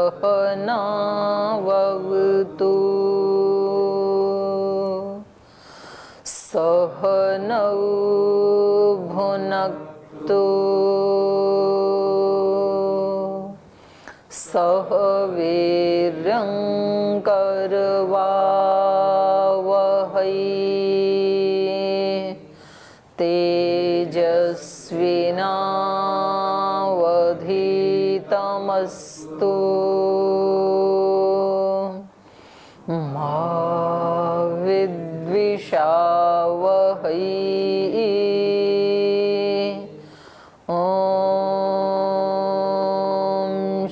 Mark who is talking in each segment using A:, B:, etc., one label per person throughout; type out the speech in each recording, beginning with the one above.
A: सहनावतु सहनौ भुनक्तु सह वीर्यं करवावहै तेजस्विनावधीतमस्तु मा विद्विषावहै।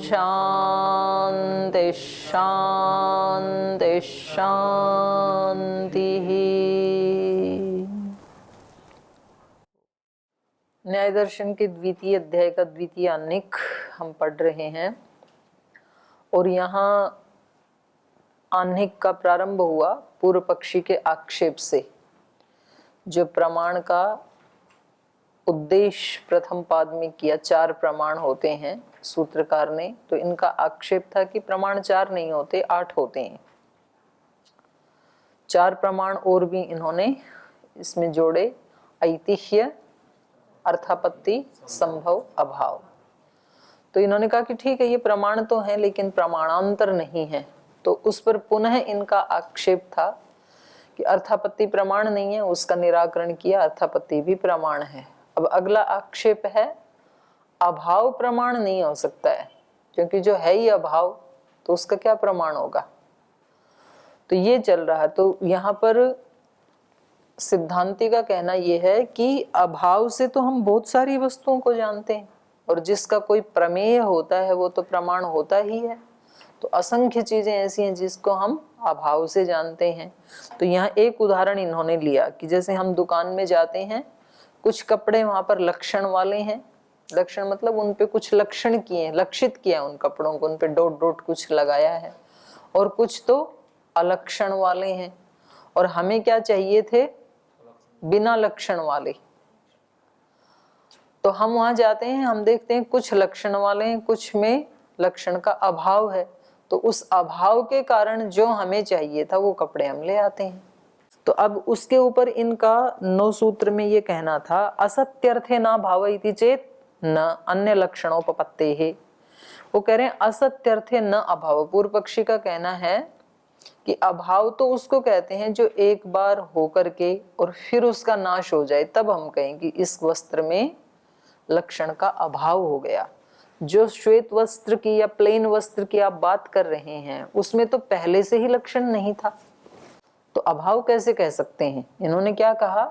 A: शांति शांति शांति। न्याय दर्शन के द्वितीय अध्याय का द्वितीय अनिक हम पढ़ रहे हैं और यहाँ आह्निक का प्रारंभ हुआ पूर्व पक्षी के आक्षेप से। जो प्रमाण का उद्देश्य प्रथम पाद में किया, 4 प्रमाण होते हैं सूत्रकार ने, तो इनका आक्षेप था कि प्रमाण 4 नहीं होते, 8 होते हैं। 4 प्रमाण और भी इन्होंने इसमें जोड़े, ऐतिह्य, अर्थापत्ति, संभव, अभाव। तो इन्होंने कहा कि ठीक है, ये प्रमाण तो है लेकिन प्रमाणांतर नहीं है। तो उस पर पुनः इनका आक्षेप था कि अर्थापत्ति प्रमाण नहीं है, उसका निराकरण किया, अर्थापत्ति भी प्रमाण है। अब अगला आक्षेप है अभाव प्रमाण नहीं हो सकता है, क्योंकि जो है ही अभाव तो उसका क्या प्रमाण होगा। तो ये चल रहा है। तो यहाँ पर सिद्धांति का कहना यह है कि अभाव से तो हम बहुत सारी वस्तुओं को जानते हैं और जिसका कोई प्रमेय होता है वो तो प्रमाण होता ही है। तो असंख्य चीजें ऐसी हैं जिसको हम अभाव से जानते हैं। तो यहाँ एक उदाहरण इन्होंने लिया कि जैसे हम दुकान में जाते हैं, कुछ कपड़े वहां पर लक्षण वाले हैं, लक्षण मतलब उन पे कुछ लक्षण किए, लक्षित किया उन कपड़ों को, उन पे डॉट डॉट कुछ लगाया है, और कुछ तो अलक्षण वाले हैं। और हमें क्या चाहिए थे? बिना लक्षण वाले। तो हम वहां जाते हैं, हम देखते हैं कुछ लक्षण वाले हैं, कुछ में लक्षण का अभाव है। तो उस अभाव के कारण जो हमें चाहिए था वो कपड़े हम ले आते हैं। तो अब उसके ऊपर इनका 9 सूत्र में ये कहना था, असत्यर्थे न भावयति चेत न अन्य लक्षणोपपत्ते है। वो कह रहे हैं असत्यर्थे न अभाव। पूर्व पक्षी का कहना है कि अभाव तो उसको कहते हैं जो एक बार होकर के और फिर उसका नाश हो जाए, तब हम कहें कि इस वस्त्र में लक्षण का अभाव हो गया। जो श्वेत वस्त्र की या प्लेन वस्त्र की आप बात कर रहे हैं उसमें तो पहले से ही लक्षण नहीं था, तो अभाव कैसे कह सकते हैं। इन्होंने क्या कहा,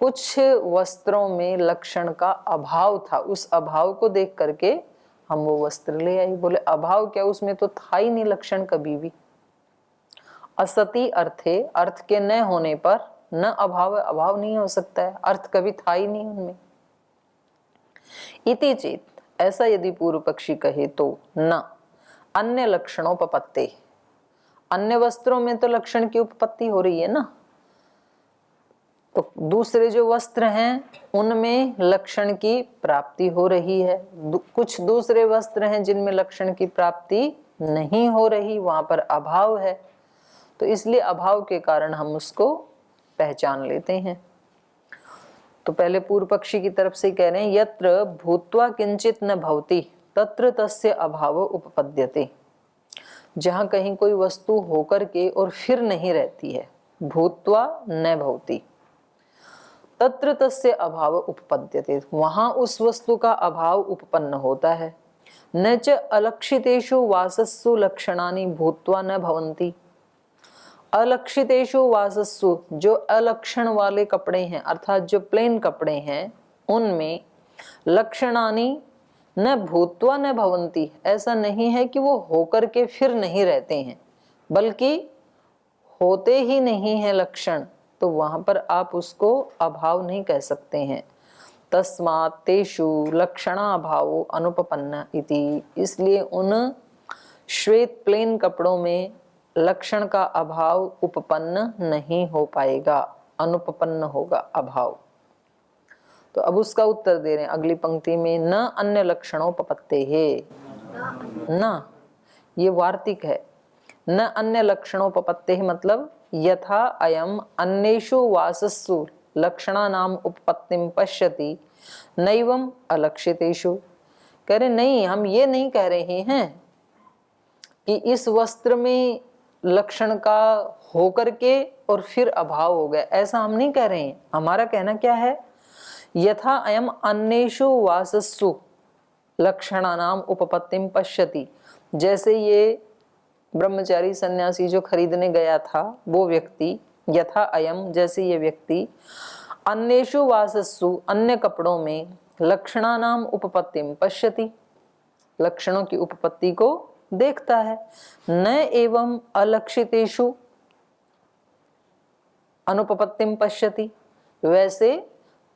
A: कुछ वस्त्रों में लक्षण का अभाव था, उस अभाव को देख करके हम वो वस्त्र ले आए। बोले अभाव क्या, उसमें तो था ही नहीं लक्षण कभी भी। असति अर्थे, अर्थ के न होने पर न अभाव, अभाव नहीं हो सकता है, अर्थ कभी था ही नहीं उनमें। इति चेत, ऐसा यदि पूर्व पक्षी कहे तो न अन्य लक्षणोपपत्ते, अन्य वस्त्रों में तो लक्षण की उपपत्ति हो रही है ना, तो दूसरे जो वस्त्र हैं उनमें लक्षण की प्राप्ति हो रही है। कुछ दूसरे वस्त्र हैं जिनमें लक्षण की प्राप्ति नहीं हो रही, वहां पर अभाव है। तो इसलिए अभाव के कारण हम उसको पहचान लेते हैं। तो पहले पूर्व पक्षी की तरफ से कह रहे हैं, यत्र भूत्वा किंचित न भवति तत्र तस्य अभाव उपपद्यते। जहां कहीं कोई वस्तु होकर के और फिर नहीं रहती है, भूत्वा न भवति तत्र तस्य अभाव उपपद्यते, वहां उस वस्तु का अभाव उपपन्न होता है। न च अलक्षितेषु वासस्सु लक्षणानि भूत्वा न भवन्ति। अलक्षितेषु वासस्सु, जो अलक्षण वाले कपड़े हैं अर्थात जो प्लेन कपड़े हैं, उनमें लक्षणानि न भूत्वा न भवन्ति, ऐसा नहीं है कि वो होकर के फिर नहीं रहते हैं, बल्कि होते ही नहीं है लक्षण, तो वहां पर आप उसको अभाव नहीं कह सकते हैं। तस्मात् तेषु लक्षणाभावो अनुपपन्न इति, इसलिए उन श्वेत प्लेन कपड़ों में लक्षण का अभाव उपपन्न नहीं हो पाएगा, अनुपपन्न होगा अभाव। तो अब उसका उत्तर दे रहे हैं अगली पंक्ति में, न अन्य लक्षणों पपत्ते है न, ये वार्तिक है। न अन्य लक्षणोपपत्ति मतलब यथा अयम अन्येषु वासस्सु लक्षणानाम उपपत्तिम पश्यति नैवम अलक्षितेषु। कह रहे नहीं, हम ये नहीं कह रहे हैं कि इस वस्त्र में लक्षण का होकर के और फिर अभाव हो गया, ऐसा हम नहीं कह रहे हैं। हमारा कहना क्या है, यथा अयम अन्येषु वासस्सु लक्षणानाम उपपत्तिम पश्यति, जैसे ये ब्रह्मचारी सन्यासी जो खरीदने गया था वो व्यक्ति, यथा अयम जैसे ये व्यक्ति, अन्येषु वासस्सु अन्य कपड़ों में लक्षणानाम उपपत्तिम पश्यति लक्षणों की उपपत्ति को देखता है, न एवं अलक्षितेषु अनुपपत्तिम पश्यति, वैसे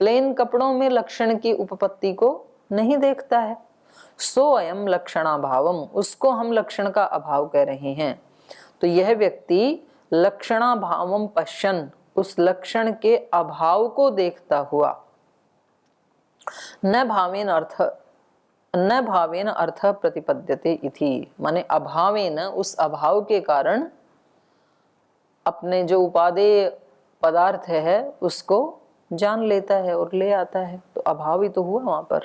A: प्लेन कपड़ों में लक्षण की उपपत्ति को नहीं देखता है। सो अयम लक्षणाभावम, उसको हम लक्षण का अभाव कह रहे हैं। तो यह व्यक्ति लक्षणाभावम पश्यन, उस लक्षण के अभाव को देखता हुआ, न भावेन अर्थ प्रतिपद्यते इति, माने अभावेन उस अभाव के कारण अपने जो उपादेय पदार्थ है उसको जान लेता है और ले आता है। तो अभाव ही तो हुआ वहां पर।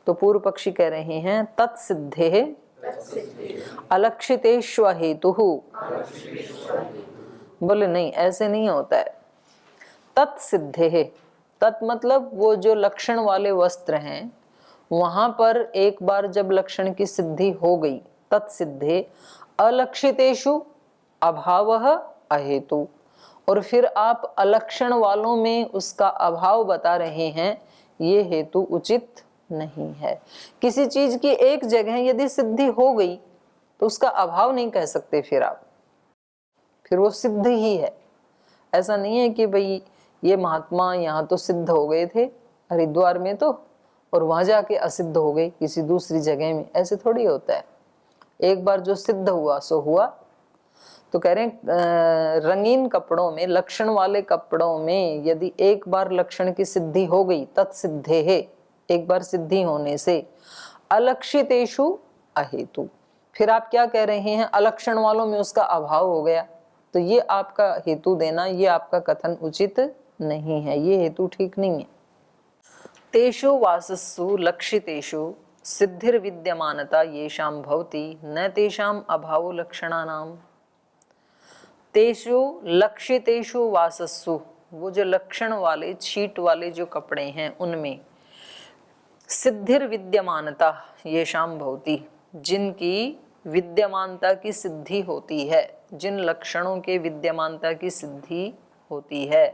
A: तो पूर्व पक्षी कह रहे हैं तत्सिद्धे अलक्षितेष्व हेतुः। बोले नहीं, ऐसे नहीं होता है। तत्सिद्धे, तत् मतलब वो जो लक्षण वाले वस्त्र हैं वहां पर एक बार जब लक्षण की सिद्धि हो गई, तत्सिद्धे अलक्षितेषु अभावः अहेतु, और फिर आप अलक्षण वालों में उसका अभाव बता रहे हैं, ये हेतु उचित नहीं है। किसी चीज की एक जगह यदि सिद्धि हो गई तो उसका अभाव नहीं कह सकते फिर वो सिद्ध ही है। ऐसा नहीं है कि भाई ये महात्मा यहाँ तो सिद्ध हो गए थे हरिद्वार में तो, और वहां जाके असिद्ध हो गए किसी दूसरी जगह में, ऐसे थोड़ी होता है। एक बार जो सिद्ध हुआ सो हुआ। तो कह रहे हैं रंगीन कपड़ों में, लक्षण वाले कपड़ों में यदि एक बार लक्षण की सिद्धि हो गई, तत्सिद्धे है, एक बार सिद्धि होने से, अलक्षितेषु अहेतु, फिर आप क्या कह रहे हैं, अलक्षण वालों में उसका अभाव हो गया, तो ये आपका हेतु देना, ये आपका कथन उचित नहीं है, ये हेतु ठीक नहीं है। तेषु वासस्सु लक्षितेषु सिद्धिर्विद्यमानता येषां भवति न तेषां अभावो लक्षणानाम। तेषु लक्षितेषु वासस्सु, वो जो लक्षण वाले छीट वाले जो कपड़े हैं उनमें, सिद्धिर्विद्यमानता येषां भवति, जिनकी विद्यमानता की सिद्धि होती है, जिन लक्षणों के विद्यमानता की सिद्धि होती है,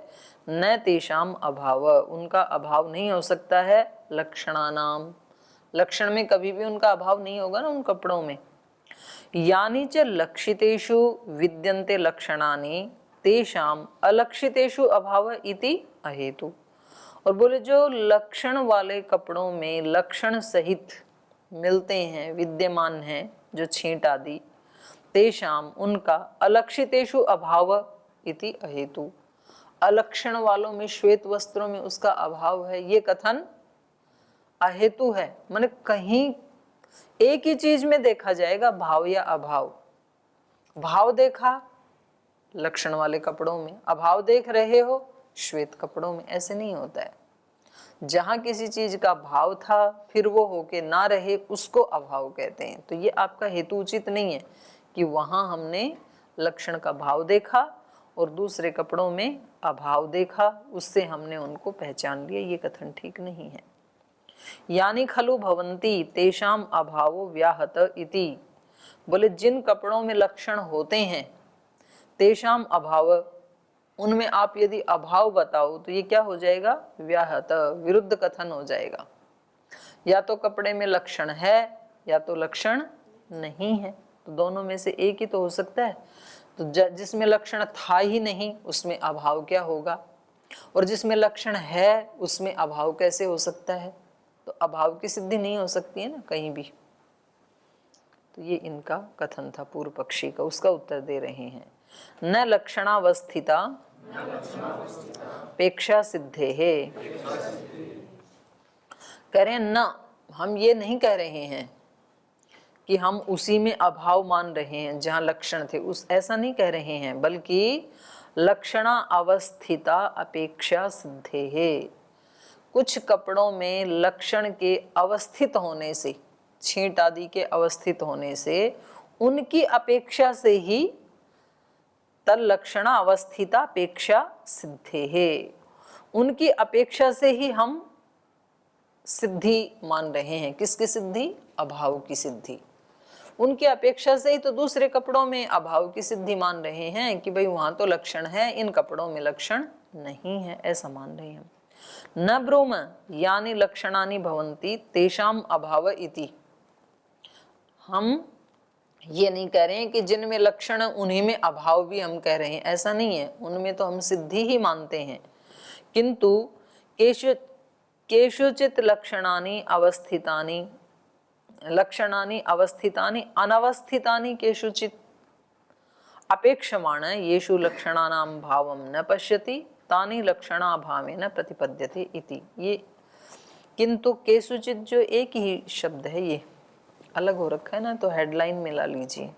A: न तेषाम अभाव, उनका अभाव नहीं हो सकता है, लक्षणानाम, लक्षण में कभी भी उनका अभाव नहीं होगा ना उन कपड़ों में। यानी च लक्षितेषु विद्यन्ते लक्षणानि तेषाम अलक्षितेषु अभाव इति अहेतु। और बोले जो लक्षण वाले कपड़ों में लक्षण सहित मिलते हैं, विद्यमान हैं, जो छींट आदि, तेषाम उनका अलक्षितेषु अभाव इति अहेतु, अलक्षण वालों में श्वेत वस्त्रों में उसका अभाव है, ये कथन अहेतु है। माने कहीं एक ही चीज में देखा जाएगा भाव या अभाव। भाव देखा लक्षण वाले कपड़ों में, अभाव देख रहे हो श्वेत कपड़ों में, ऐसे नहीं होता है। जहां किसी चीज का भाव था फिर वो होके ना रहे, उसको अभाव कहते हैं। तो ये आपका हेतु उचित नहीं है कि वहां हमने लक्षण का भाव देखा और दूसरे कपड़ों में अभाव देखा, उससे हमने उनको पहचान लिया, ये कथन ठीक नहीं है। यानी खलु भवंती तेषाम अभावो व्याहत इति, बोले जिन कपड़ों में लक्षण होते हैं तेषाम अभाव, उनमें आप यदि अभाव बताओ तो ये क्या हो जाएगा, व्याहत, विरुद्ध कथन हो जाएगा। या तो कपड़े में लक्षण है या तो लक्षण नहीं है, तो दोनों में से एक ही तो हो सकता है। तो जिसमें लक्षण था ही नहीं उसमें अभाव क्या होगा, और जिसमें लक्षण है उसमें अभाव कैसे हो सकता है। तो अभाव की सिद्धि नहीं हो सकती है ना कहीं भी। तो ये इनका कथन था पूर्व पक्षी का, उसका उत्तर दे रहे हैं। न लक्षणावस्थिता पेक्षा सिद्धे है, कह रहे हैं न, हम ये नहीं कह रहे हैं कि हम उसी में अभाव मान रहे हैं जहाँ लक्षण थे, उस ऐसा नहीं कह रहे हैं, बल्कि लक्षणा अवस्थिता अपेक्षा सिद्धे है। कुछ कपड़ों में लक्षण के अवस्थित होने से, छींट आदि के अवस्थित होने से, उनकी अपेक्षा से ही तल्लक्षणा अवस्थिता अपेक्षा सिद्धे है, उनकी अपेक्षा से ही हम सिद्धि मान रहे हैं। किसकी सिद्धि? अभाव की सिद्धि। उनकी अपेक्षा से ही तो दूसरे कपड़ों में अभाव की सिद्धि मान रहे हैं कि भाई वहां तो लक्षण है, इन कपड़ों में लक्षण नहीं है, ऐसा मान रहे हैं। न ब्रूम यानी लक्षणानि भवन्ति तेषाम अभाव इति। हम ये नहीं कह रहे हैं कि जिनमें लक्षण उन्हीं में अभाव भी हम कह रहे हैं, ऐसा नहीं है, उनमें तो हम सिद्धि ही मानते हैं। किंतु केषुचित लक्षणानि अवस्थितानि अनवस्थितानि केषुचित अपेक्षमाण येषु लक्षणानां भावं न पश्यति तानि लक्षणाभावेन प्रतिपद्यते इति। ये किंतु केषुचित जो एक ही शब्द है, ये अलग हो रखा है ना, तो हेडलाइन में ला लीजिए।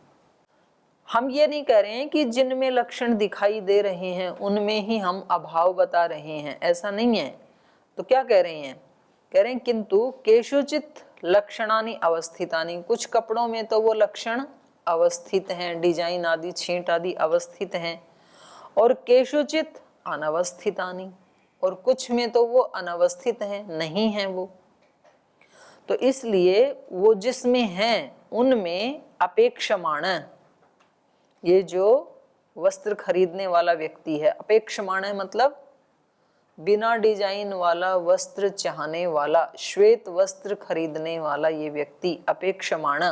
A: हम ये नहीं कह रहे हैं कि जिनमें लक्षण दिखाई दे रहे हैं उनमें ही हम अभाव बता रहे हैं, ऐसा नहीं है। तो क्या कह रहे हैं? कह रहे हैं किंतु केषुचित लक्षणानि अवस्थितानि, कुछ कपड़ों में तो वो लक्षण अवस्थित हैं, डिजाइन आदि छींट आदि अवस्थित हैं, और केषुचित अनवस्थितानि, और कुछ में तो वो अनवस्थित हैं, नहीं हैं वो। तो इसलिए वो जिसमें हैं उनमें अपेक्षमाण, ये जो वस्त्र खरीदने वाला व्यक्ति है, अपेक्षमाण है मतलब बिना डिजाइन वाला वस्त्र चाहने वाला, श्वेत वस्त्र खरीदने वाला ये व्यक्ति अपेक्षमाण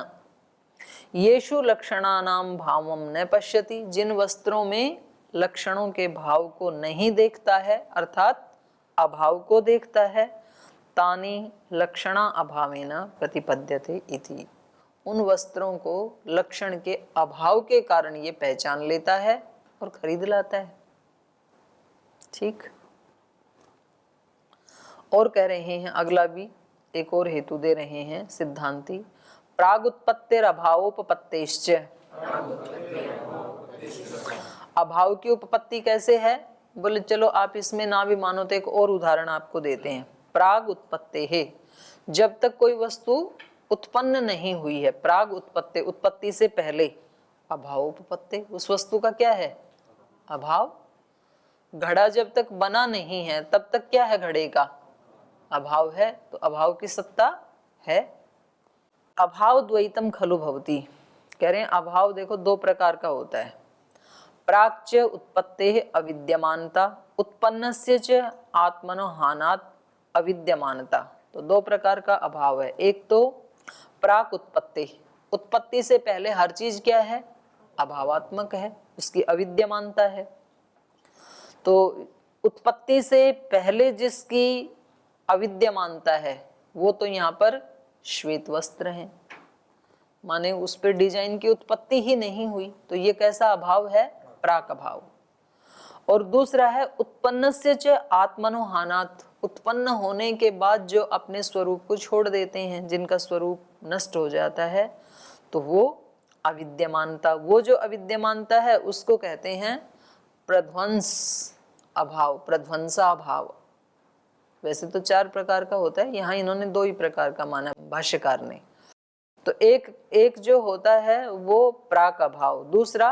A: येषु लक्षणानां भावम न पश्यति, जिन वस्त्रों में लक्षणों के भाव को नहीं देखता है, अर्थात अभाव को देखता है, तानि लक्षणा अभावेन प्रतिपद्यते इति, उन वस्त्रों को लक्षण के अभाव के कारण ये पहचान लेता है और खरीद लाता है। ठीक। और कह रहे हैं, अगला भी एक और हेतु दे रहे हैं सिद्धांती, प्रागुत्पत्तिर अभावोपपत्तेश्च। अभाव की उपपत्ति कैसे है? बोले चलो आप इसमें ना भी मानो तो एक और उदाहरण आपको देते हैं। प्राग उत्पत्ति है, जब तक कोई वस्तु उत्पन्न नहीं हुई है, प्राग उत्पत्ति, उत्पत्ति से पहले, अभाव उपपत्ति, उस वस्तु का क्या है? अभाव। घड़ा जब तक बना नहीं है तब तक क्या है? घड़े का अभाव है, तो अभाव की सत्ता है। अभाव द्वैतम खलु भवति, कह रहे हैं अभाव देखो दो प्रकार का होता है। प्राक्च उत्पत्ते अविद्यमानता, उत्पन्नस्य च आत्मनो हानात् अविद्यमानता, तो दो प्रकार का अभाव है। एक तो प्राक उत्पत्ति, उत्पत्ति से पहले हर चीज क्या है? अभावात्मक है, उसकी अविद्यमानता है। तो उत्पत्ति से पहले जिसकी अविद्यमानता है वो तो यहाँ पर श्वेत वस्त्र है, माने उस पर डिजाइन की उत्पत्ति ही नहीं हुई, तो ये कैसा अभाव है? प्राक अभाव। और दूसरा है उत्पन्नस्य च आत्मनो हानात्, उत्पन्न होने के बाद जो अपने स्वरूप को छोड़ देते हैं, जिनका स्वरूप नष्ट हो जाता है, तो वो अविद्यमानता। वो जो अविद्यमानता है उसको कहते हैं प्रध्वंस अभाव, प्रध्वंसा अभाव। वैसे तो चार प्रकार का होता है, यहाँ इन्होंने दो ही प्रकार का माना भाष्यकार ने। तो एक जो होता है वो प्राक अभाव, दूसरा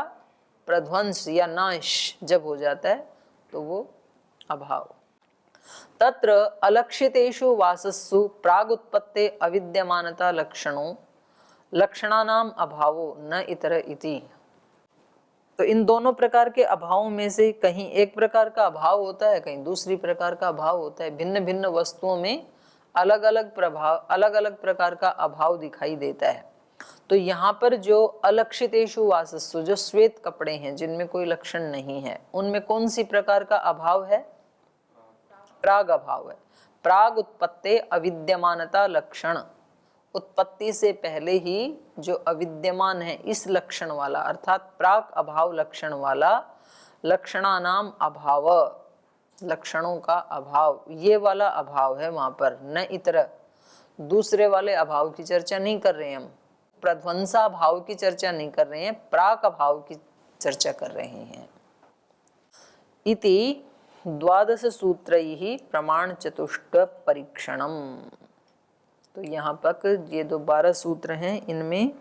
A: प्रध्वंस या नाश जब हो जाता है तो वो अभाव। तत्र अलक्षितेषु वासस्सु प्रागुत्पत्ते अविद्यमानता लक्षणों लक्षणानाम अभावो न इतर इति। तो इन दोनों प्रकार के अभावों में से कहीं एक प्रकार का अभाव होता है, कहीं दूसरी प्रकार का अभाव होता है। भिन्न भिन्न वस्तुओं में अलग अलग प्रभाव, अलग अलग प्रकार का अभाव दिखाई देता है। तो यहाँ पर जो अलक्षितेषु वासस्सु, जो श्वेत कपड़े हैं जिनमें कोई लक्षण नहीं है, उनमें कौन सी प्रकार का अभाव है? प्राग अभाव है। प्राग उत्पत्ति अविद्यमानता लक्षण, उत्पत्ति से पहले ही जो अविद्यमान है इस लक्षण वाला, अर्थात प्राक अभाव लक्षण वाला, लक्षणानाम अभाव, लक्षणों का अभाव, ये वाला अभाव है वहां पर। न इतर, दूसरे वाले अभाव की चर्चा नहीं कर रहे हम। प्रध्वंसा भाव की चर्चा नहीं कर रहे हैं, प्राक भाव की चर्चा कर रहे हैं। इति 12 सूत्रैः प्रमाण चतुष्ट परीक्षणम। तो यहाँ तक ये 12 सूत्र हैं, इनमें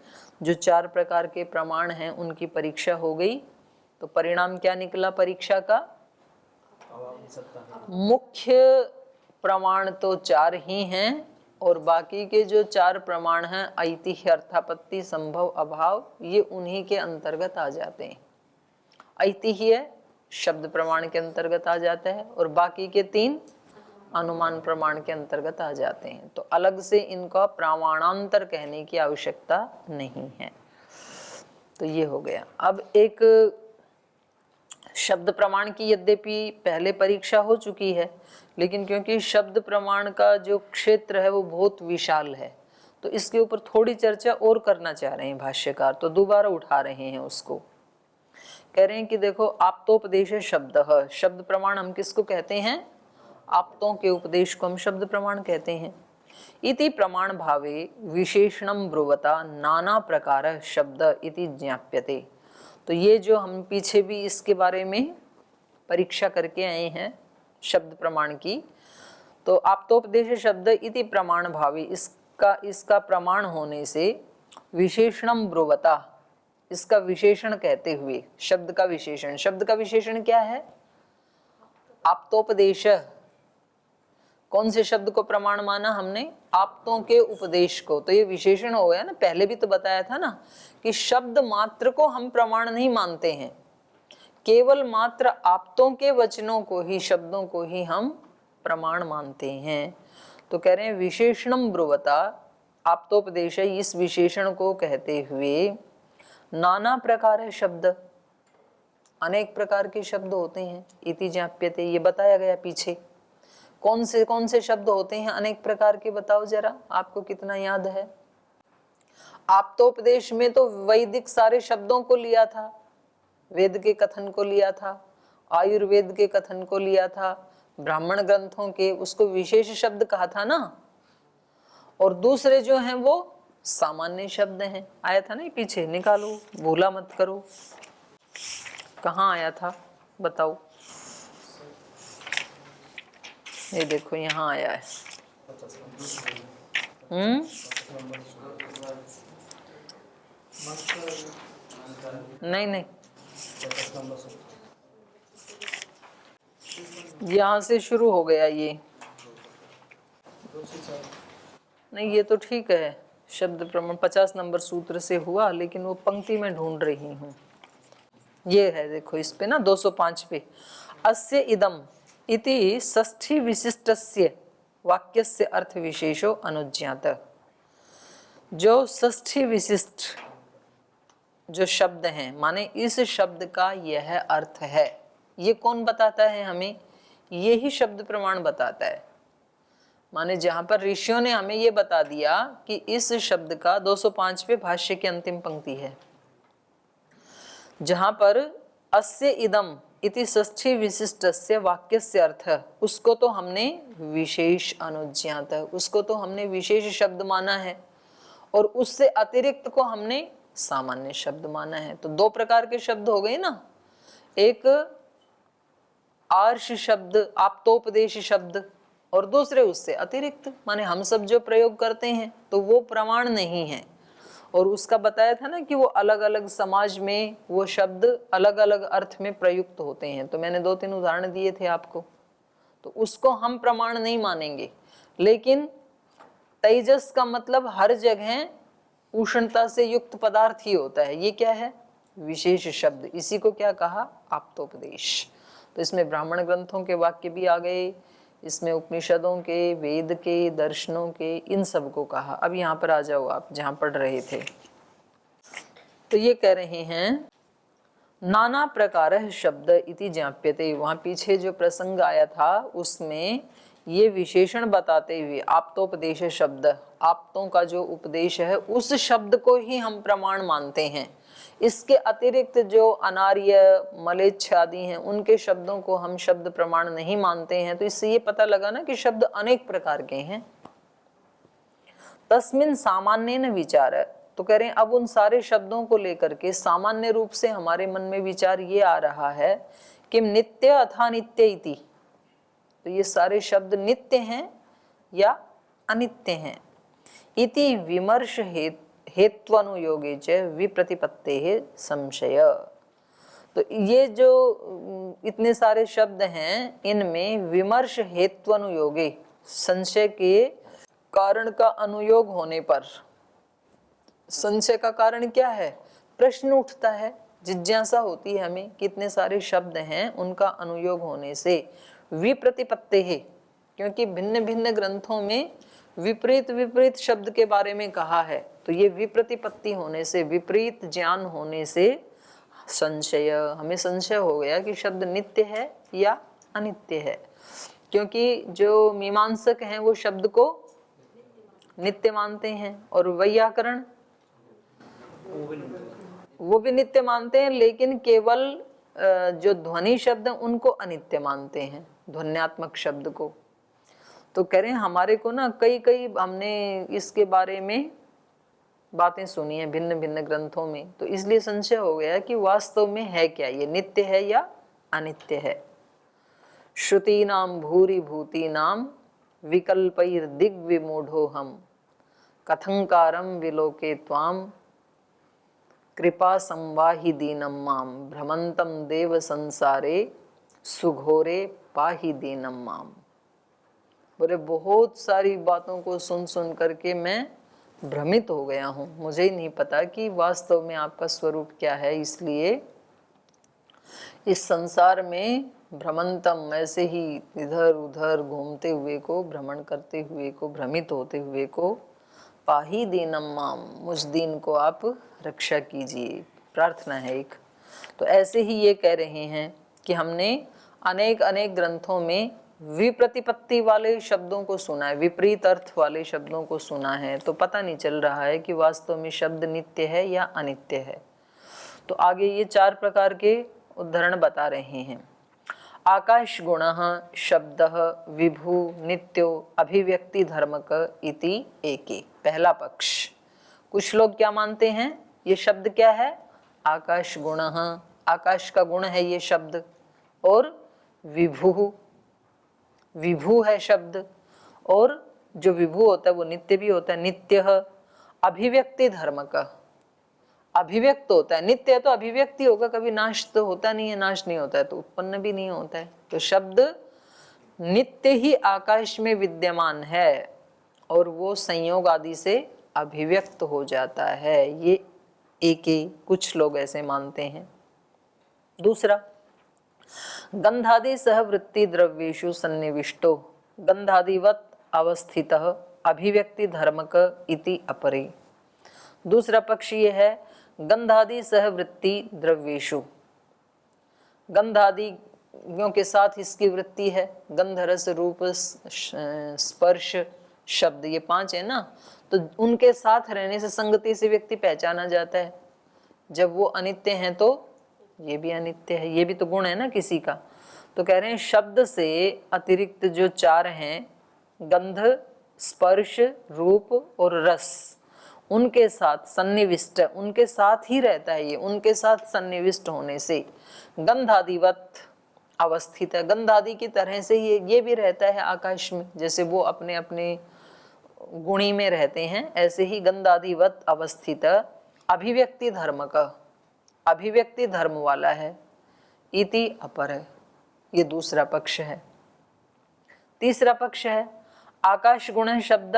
A: जो 4 प्रकार के प्रमाण हैं उनकी परीक्षा हो गई। तो परिणाम क्या निकला परीक्षा का? मुख्य प्रमाण तो 4 ही हैं और बाकी के जो 4 प्रमाण हैं ऐतिह्य, अर्थापत्ति, संभव, अभाव, ये उन्हीं के अंतर्गत आ जाते हैं। ऐतिह्य शब्द प्रमाण के अंतर्गत आ जाता है और बाकी के 3 अनुमान प्रमाण के अंतर्गत आ जाते हैं। तो अलग से इनका प्रमाणांतर कहने की आवश्यकता नहीं है। तो ये हो गया। अब एक शब्द प्रमाण की यद्यपि पहले परीक्षा हो चुकी है, लेकिन क्योंकि शब्द प्रमाण का जो क्षेत्र है वो बहुत विशाल है, तो इसके ऊपर थोड़ी चर्चा और करना चाह रहे हैं भाष्यकार, तो दोबारा उठा रहे हैं उसको। कह रहे हैं कि देखो, आप्तोपदेश शब्द, शब्द प्रमाण हम किसको कहते हैं? आप्तों के उपदेश को हम शब्द प्रमाण कहते हैं। इति प्रमाण भावे विशेषणम ब्रुवता नाना प्रकार शब्द इति ज्ञाप्यते। तो ये जो हम पीछे भी इसके बारे में परीक्षा करके आए हैं शब्द प्रमाण की, तो आप्तोपदेश शब्द इति प्रमाण भावे, इसका प्रमाण होने से विशेषणम ब्रुवता, इसका विशेषण कहते हुए, शब्द का विशेषण, शब्द का विशेषण क्या है? आप्तोपदेश। कौन से शब्द को प्रमाण माना हमने? आप्तों के उपदेश को। तो ये विशेषण हो गया ना। पहले भी तो बताया था ना कि शब्द मात्र को हम प्रमाण नहीं मानते हैं, केवल मात्र आप्तों के वचनों को ही, शब्दों को ही हम प्रमाण मानते हैं। तो कह रहे हैं विशेषणम ब्रुवता, आप्तोपदेश, इस विशेषण को कहते हुए नाना प्रकार है शब्द, अनेक प्रकार के शब्द होते हैं। इति ज्ञाप्यते, ये बताया गया पीछे। कौन से शब्द होते हैं अनेक प्रकार के? बताओ जरा, आपको कितना याद है? आप्तोपदेश में तो वैदिक सारे शब्दों को लिया था, वेद के कथन को लिया था, आयुर्वेद के कथन को लिया था, ब्राह्मण ग्रंथों के, उसको विशेष शब्द कहा था ना। और दूसरे जो हैं वो सामान्य शब्द हैं। आया था ना पीछे, निकालो, भूला मत करो। कहाँ आया था बताओ? ये देखो यहाँ आया है। नहीं, यहाँ से शुरू हो गया ये। नहीं, ये तो ठीक है, शब्द प्रमाण 50 नंबर सूत्र से हुआ, लेकिन वो पंक्ति में ढूंढ रही हूँ। ये है, देखो इस पे ना 205 पे, अस्य इदम इति षष्ठी विशिष्टस्य वाक्यस्य अर्थ विशेषो अनुज्ञात। जो षष्ठी विशिष्ट जो शब्द हैं, माने इस शब्द का यह अर्थ है, ये कौन बताता है हमें? ये ही शब्द प्रमाण बताता है। माने जहां पर ऋषियों ने हमें ये बता दिया कि इस शब्द का 205 पे भाष्य की अंतिम पंक्ति है, जहां पर अस्य इदम इति षष्ठी विशिष्टस्य वाक्यस्य अर्थ, उसको तो हमने विशेष अनुज्ञात, उसको तो हमने विशेष शब्द माना है, और उससे अतिरिक्त को हमने सामान्य शब्द माना है। तो 2 प्रकार के शब्द हो गए ना, एक आर्ष शब्द, आप्तोपदेश शब्द, और दूसरे उससे अतिरिक्त, माने हम सब जो प्रयोग करते हैं तो वो प्रमाण नहीं है। और उसका बताया था ना कि वो अलग अलग समाज में वो शब्द अलग अलग अर्थ में प्रयुक्त होते हैं। तो मैंने 2-3 उदाहरण दिए थे आपको, तो उसको हम प्रमाण नहीं मानेंगे। लेकिन तेजस का मतलब हर जगह उष्णता से युक्त पदार्थ ही होता है, ये क्या है? विशेष शब्द। इसी को क्या कहा? आप्तोपदेश। तो इसमें ब्राह्मण ग्रंथों के वाक्य भी आ गए, इसमें उपनिषदों के, वेद के, दर्शनों के, इन सब को कहा। अब यहाँ पर आ जाओ आप जहाँ पढ़ रहे थे। तो ये कह रहे हैं नाना प्रकार शब्द इति ज्ञाप्यते। वहाँ पीछे जो प्रसंग आया था उसमें ये विशेषण बताते हुए आप्तोपदेश शब्द, आप्तों का जो उपदेश है उस शब्द को ही हम प्रमाण मानते हैं। इसके अतिरिक्त जो अनार्य, मलेच्छ आदि हैं उनके शब्दों को हम शब्द प्रमाण नहीं मानते हैं। तो इससे ये पता लगा ना कि शब्द अनेक प्रकार के हैं। तस्मिन् सामान्येन विचार, तो कह रहे हैं अब उन सारे शब्दों को लेकर के सामान्य रूप से हमारे मन में विचार ये आ रहा है कि नित्य अथा नित्य इति, तो ये सारे शब्द नित्य हैं या अनित्य हैं। इति विमर्श हेत्वनुयोगे च विप्रतिपत्तेः संशय। तो ये जो इतने सारे शब्द हैं इनमें विमर्श हेत्वनुयोगे, संशय के कारण का अनुयोग होने पर, संशय का कारण क्या है, प्रश्न उठता है, जिज्ञासा होती है हमें, कितने सारे शब्द हैं उनका अनुयोग होने से विप्रतिपत्ति है, क्योंकि भिन्न भिन्न ग्रंथों में विपरीत विपरीत शब्द के बारे में कहा है, तो ये विप्रतिपत्ति होने से, विपरीत ज्ञान होने से संशय, हमें संशय हो गया कि शब्द नित्य है या अनित्य है। क्योंकि जो मीमांसक हैं वो शब्द को नित्य मानते हैं और वैयाकरण वो भी नित्य मानते हैं, लेकिन केवल जो ध्वनि शब्द उनको अनित्य मानते हैं, ध्वन्यात्मक शब्द को। तो कह रहे हैं हमारे को ना कई कई हमने इसके बारे में बातें सुनी है भिन्न भिन्न ग्रंथों में, तो इसलिए संशय हो गया कि वास्तव में है क्या, ये नित्य है या अनित्य है। श्रुतीनाम भूरि भूतीनाम विकल्पैर दिग्विमूढ़ो हम कथंकारम विलोके त्वाम कृपा संवाहि दीनम माम भ्रमंतम देव संसारे सुघोरे पाहि दीनम माम। बोले बहुत सारी बातों को सुन सुन करके मैं भ्रमित हो गया हूँ, मुझे ही नहीं पता कि वास्तव में आपका स्वरूप क्या है, इसलिए इस संसार में भ्रमंतम, ऐसे ही इधर उधर घूमते हुए को, भ्रमण करते हुए को, भ्रमित होते हुए को, पाही दीनम माम, मुझ दीन को आप रक्षा कीजिए, प्रार्थना है एक। तो ऐसे ही ये कह रहे हैं कि हमने अनेक अनेक ग्रंथों में विप्रतिपत्ति वाले शब्दों को सुना है, विपरीत अर्थ वाले शब्दों को सुना है, तो पता नहीं चल रहा है कि वास्तव में शब्द नित्य है या अनित्य है। तो आगे ये 4 प्रकार के उदाहरण बता रहे हैं। आकाश गुणः शब्दः विभु नित्यो अभिव्यक्ति धर्मक इति एके। पहला पक्ष, कुछ लोग क्या मानते हैं, ये शब्द क्या है, आकाश गुणः, आकाश का गुण है ये शब्द, और विभु, विभु है शब्द, और जो विभु होता है वो नित्य भी होता है। नित्य अभिव्यक्ति धर्मक, अभिव्यक्त होता है, नित्य है तो अभिव्यक्ति होगा, कभी नाश तो होता नहीं है, नाश नहीं होता है तो उत्पन्न भी नहीं होता है। तो शब्द नित्य ही आकाश में विद्यमान है और वो संयोग आदि से अभिव्यक्त हो जाता है, ये एक कुछ लोग ऐसे मानते हैं। दूसरा, गंधादि सहवृत्ति द्रव्येषु सन्निविष्टो गंधादिवत अवस्थितः अभिव्यक्ति धर्मक इति अपरे। दूसरा पक्ष ये है, गंधादि सहवृत्ति द्रव्येषु, गंधादियों के साथ इसकी वृत्ति है, गंध रस रूप स्पर्श शब्द, ये 5 है ना, तो उनके साथ रहने से संगति से व्यक्ति पहचाना जाता है। जब वो अनित्य हैं तो ये भी अनित्य है, ये भी तो गुण है ना किसी का। तो कह रहे हैं शब्द से अतिरिक्त जो 4 हैं, गंध स्पर्श रूप और रस, उनके साथ सन्निविष्ट, उनके साथ ही रहता है ये, उनके साथ सन्निविष्ट होने से गंधादिवत अवस्थित है, गंधादि की तरह से ये भी रहता है आकाश में, जैसे वो अपने अपने गुणी में रहते हैं, ऐसे ही गंधादिवत अवस्थित अभिव्यक्ति धर्म का, अभिव्यक्ति धर्म वाला है, इति अपर है, ये दूसरा पक्ष है। तीसरा पक्ष है, आकाश गुण शब्द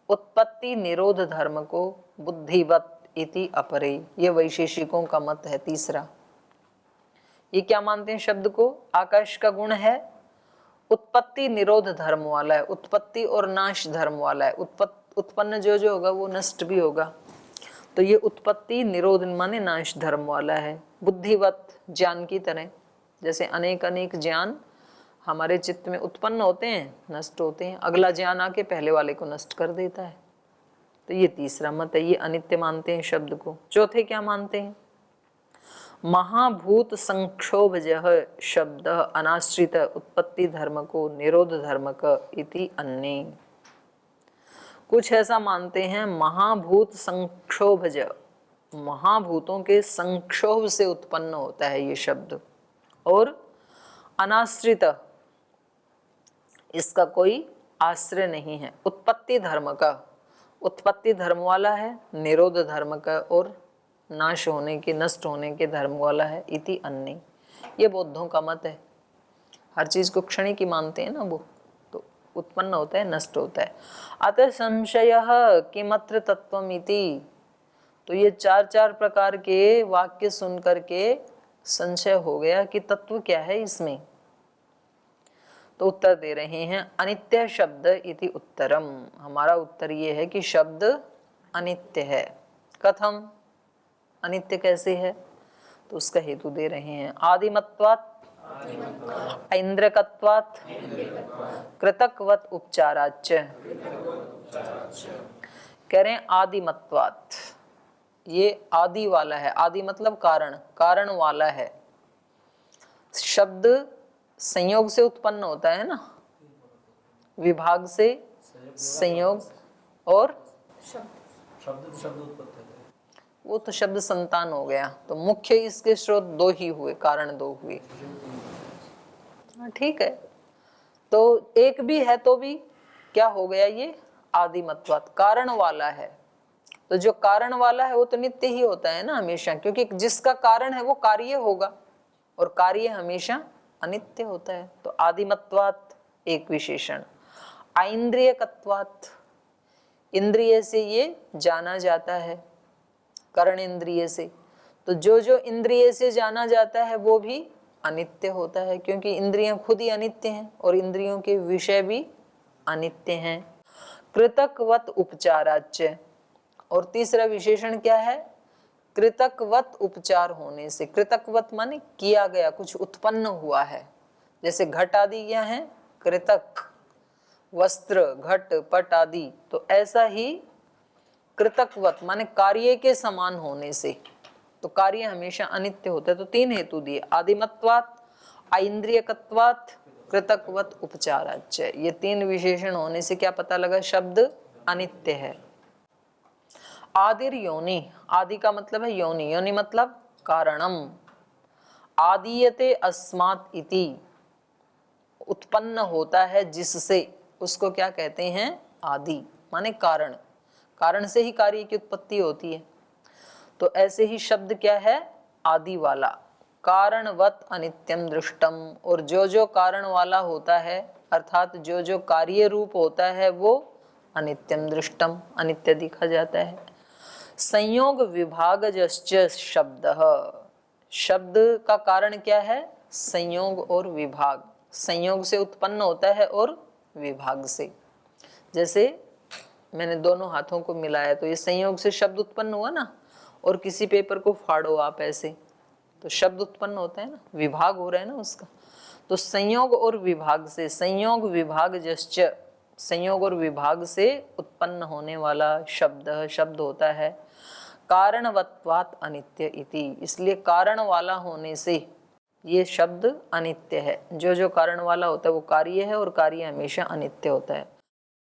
A: उत्पत्ति निरोध धर्म को बुद्धिवत इति अपरे, ये वैशेषिकों का मत है। तीसरा, ये क्या मानते हैं, शब्द को आकाश का गुण है, उत्पत्ति निरोध धर्म वाला है, उत्पत्ति और नाश धर्म वाला है, उत्पन्न जो होगा वो नष्ट भी होगा, तो ये उत्पत्ति निरोध माने नाश धर्म वाला है। बुद्धिवत, ज्ञान की तरह, जैसे अनेक अनेक ज्ञान हमारे चित्त में उत्पन्न होते हैं, नष्ट होते हैं, अगला ज्ञान आके पहले वाले को नष्ट कर देता है। तो ये तीसरा मत है, ये अनित्य मानते हैं शब्द को। चौथे क्या मानते हैं, महाभूत संक्षोभजः शब्द अनाश्रित उत्पत्ति धर्म को निरोध धर्मक इति अन्ये। कुछ ऐसा मानते हैं महाभूत संक्षोभज, महाभूतों के संक्षोभ से उत्पन्न होता है ये शब्द। और अनाश्रित, इसका कोई आश्रय नहीं है। उत्पत्ति धर्म का, उत्पत्ति धर्म वाला है, निरोध धर्म का और नाश होने के, नष्ट होने के धर्म वाला है। इति अन्य, ये बौद्धों का मत है। हर चीज को क्षणिक ही मानते हैं ना वो, तो उत्पन्न होता है, नष्ट होता है। अतः संशयः किमत्र तत्त्वमिति, तो ये चार चार प्रकार के वाक्य सुन करके संशय हो गया कि तत्व क्या है इसमें। तो उत्तर दे रहे हैं अनित्य शब्द इति उत्तरम। हमारा उत्तर ये है कि शब्द अनित्य है। कथम, अनित्य कैसे है, तो उसका हेतु दे रहे हैं। आदिमत्वात्, ऐन्द्रियकत्वात्, कृतकवत् उपचाराच्च। कह रहे हैं आदिमत्वात्, ये आदि वाला है। आदि मतलब कारण, कारण वाला है। शब्द संयोग से उत्पन्न होता है ना, विभाग से संयोग, और वो तो शब्द संतान हो गया। तो मुख्य इसके स्रोत दो ही हुए, कारण दो हुए। ठीक है, तो एक भी है तो भी क्या हो गया, ये आदिमत्वात्, कारण वाला है। तो जो कारण वाला है वो तो नित्य ही होता है ना हमेशा, क्योंकि जिसका कारण है वो कार्य होगा, और कार्य हमेशा अनित्य होता है। तो आदिमत्वात् एक विशेषण। ऐन्द्रियकत्वात्, इंद्रिय से ये जाना जाता है, कर्ण इंद्रिय से। तो जो जो इंद्रिय से जाना जाता है वो भी अनित्य होता है, क्योंकि इंद्रियां खुद ही अनित्य हैं और इंद्रियों के विषय भी अनित्य हैं। कृतकवत् उपचाराच्च, और तीसरा विशेषण क्या है, कृतकवत् उपचार होने से। कृतकवत् माने किया गया, कुछ उत्पन्न हुआ है। जैसे घट आदि क्या है, कृतक, वस्त्र, घट, पट आदि। तो ऐसा ही कृतकवत् माने कार्य के समान होने से। तो कार्य हमेशा अनित्य होता है। तो तीन हेतु दिए, आदिमत्वात्, ऐन्द्रियकत्वात्, कृतकवत् उपचाराच्च। ये तीन विशेषण होने से क्या पता लगा, शब्द अनित्य है। आदिर योनि, आदि का मतलब है योनि, योनि मतलब कारणम। आदीयते अस्मात् इति, उत्पन्न होता है जिससे, उसको क्या कहते हैं, आदि माने कारण। कारण से ही कार्य की उत्पत्ति होती है। तो ऐसे ही शब्द क्या है, आदि वाला। कारणवत् अनित्यम दृष्टम, और जो जो कारण वाला होता है, अर्थात जो जो कार्य रूप होता है वो अनित्यम दृष्टम, अनित्य दिखा जाता है। संयोग विभागजश्च शब्द, शब्द का कारण क्या है, संयोग और विभाग। संयोग से उत्पन्न होता है और विभाग से। जैसे मैंने दोनों हाथों को मिलाया तो ये संयोग से शब्द उत्पन्न हुआ ना, और किसी पेपर को फाड़ो आप ऐसे, तो शब्द उत्पन्न होता है ना, विभाग हो रहा है ना उसका। तो संयोग और विभाग से, संयोग विभाग जश्च, संयोग और विभाग से उत्पन्न होने वाला शब्द, शब्द होता है कारणवत्वात् अनित्य इति। इसलिए कारण वाला होने से ये शब्द अनित्य है। जो जो कारण वाला होता है वो कार्य है, और कार्य हमेशा अनित्य होता है।